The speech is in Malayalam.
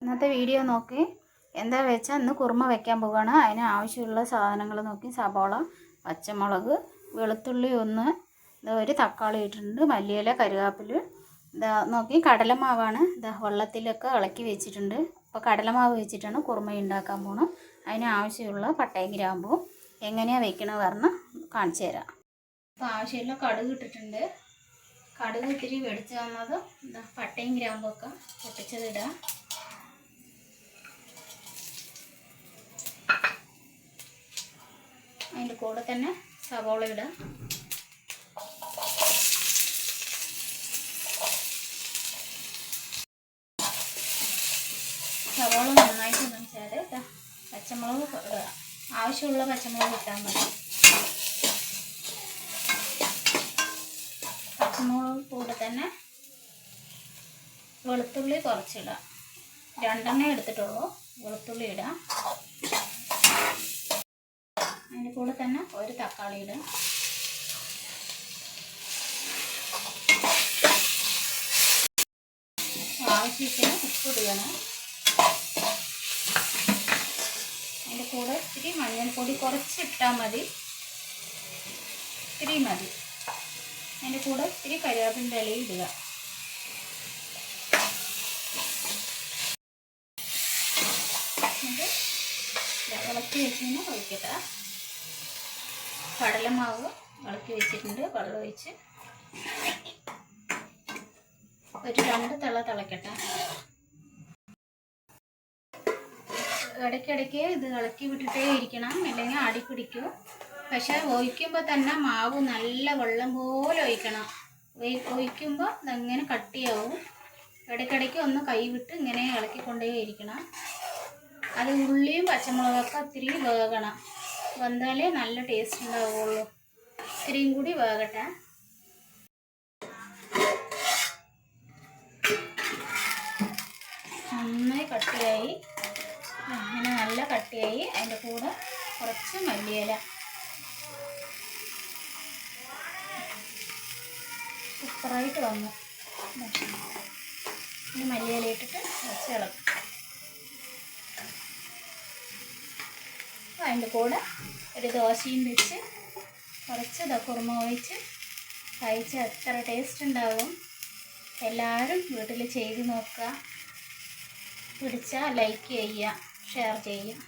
ഇന്നത്തെ വീഡിയോ നോക്കി എന്താ വെച്ചാൽ ഇന്ന് കുറുമ വെക്കാൻ പോവുകയാണ്. അതിന് ആവശ്യമുള്ള സാധനങ്ങൾ നോക്കി സബോള, പച്ചമുളക്, വെളുത്തുള്ളി ഒന്ന്, ഒരു തക്കാളി ഇട്ടിട്ടുണ്ട്, മല്ലിയില, കറിവേപ്പില. ഇതാ നോക്കി കടലമാവാണ്. ഇതാ വെള്ളത്തിലൊക്കെ ഇളക്കി വെച്ചിട്ടുണ്ട്. അപ്പോൾ കടലമാവ് വെച്ചിട്ടാണ് കുറുമ ഉണ്ടാക്കാൻ പോകണം. അതിന് ആവശ്യമുള്ള പട്ടയും ഗ്രാമ്പും എങ്ങനെയാണ് വെക്കണമെന്ന് പറഞ്ഞ് കാണിച്ചു തരാം. അപ്പോൾ ആവശ്യമുള്ള കടുക് ഇട്ടിട്ടുണ്ട്. കടുക് ഇത്തിരി വെടിച്ച് വന്നത് ഇതാ പട്ടയും ഗ്രാമ്പൊക്കെ പൊട്ടിച്ചതിടാം. അതിൻ്റെ കൂടെ തന്നെ സവോള ഇടാം. സവോള നന്നായിട്ട് വെച്ചാൽ പച്ചമുളക് ഇടുക. ആവശ്യമുള്ള പച്ചമുളക് ഇട്ടാൽ മതി. പച്ചമുളക് കൂടെ തന്നെ വെളുത്തുള്ളി കുറച്ചിടാം. 2 എണ്ണ എടുത്തിട്ടുള്ളൂ. വെളുത്തുള്ളി ഇടാം. അതിൻ്റെ കൂടെ തന്നെ ഒരു തക്കാളി ഇടാം. ആവശ്യത്തിന് ഉപ്പിടുകയാണ്. അതിൻ്റെ കൂടെ ഇത്തിരി മഞ്ഞൾപ്പൊടി കുറച്ചിട്ടാൽ മതി, ഇത്തിരി മതി. അതിൻ്റെ കൂടെ ഇത്തിരി കറിവേപ്പിൻ്റെ ഇല ഇടുക. ഇളക്കി വെച്ചതിന് ഒഴിക്കട്ടെ. കടലമാവ് ഇളക്കി വെച്ചിട്ടുണ്ട്. വെള്ളം ഒഴിച്ച് ഒരു 2 തിള തിളക്കട്ടെ. ഇടയ്ക്കിടയ്ക്ക് ഇത് ഇളക്കി വിട്ടിട്ടേ ഇരിക്കണം, അല്ലെങ്കിൽ അടി പിടിക്കും. പക്ഷേ ഒഴിക്കുമ്പോൾ തന്നെ മാവ് നല്ല വെള്ളം പോലെ ഒഴിക്കണം. ഒഴിക്കുമ്പോൾ ഇതങ്ങനെ കട്ടിയാവും. ഇടയ്ക്കിടയ്ക്ക് ഒന്ന് കൈ വിട്ട് ഇങ്ങനെ ഇളക്കിക്കൊണ്ടേ ഇരിക്കണം. അത് ഉള്ളിയും പച്ചമുളകൊക്കെ ഒത്തിരി വേകണം. വെന്താലേ നല്ല ടേസ്റ്റ് ഉണ്ടാവുള്ളൂ. ഇത്തിരിയും കൂടി വേകട്ടെ. നന്നായി കട്ടിയായി, അങ്ങനെ നല്ല കട്ടിയായി. അതിൻ്റെ കൂടെ കുറച്ച് മല്ലിയില, സൂപ്പറായിട്ട് വന്നു. ഇനി മല്ലിയില ഇട്ടിട്ട് കുറച്ച് ഇളക്കും. അതിൻ്റെ കൂടെ ഒരു ദോശയും വെച്ച് കുറച്ച് കുറുമ ഒഴിച്ച് കഴിച്ചാൽ എത്ര ടേസ്റ്റ് ഉണ്ടാവും. എല്ലാവരും വീട്ടിൽ ചെയ്ത് നോക്കുക. പിടിച്ചാൽ ലൈക്ക് ചെയ്യുക, ഷെയർ ചെയ്യുക.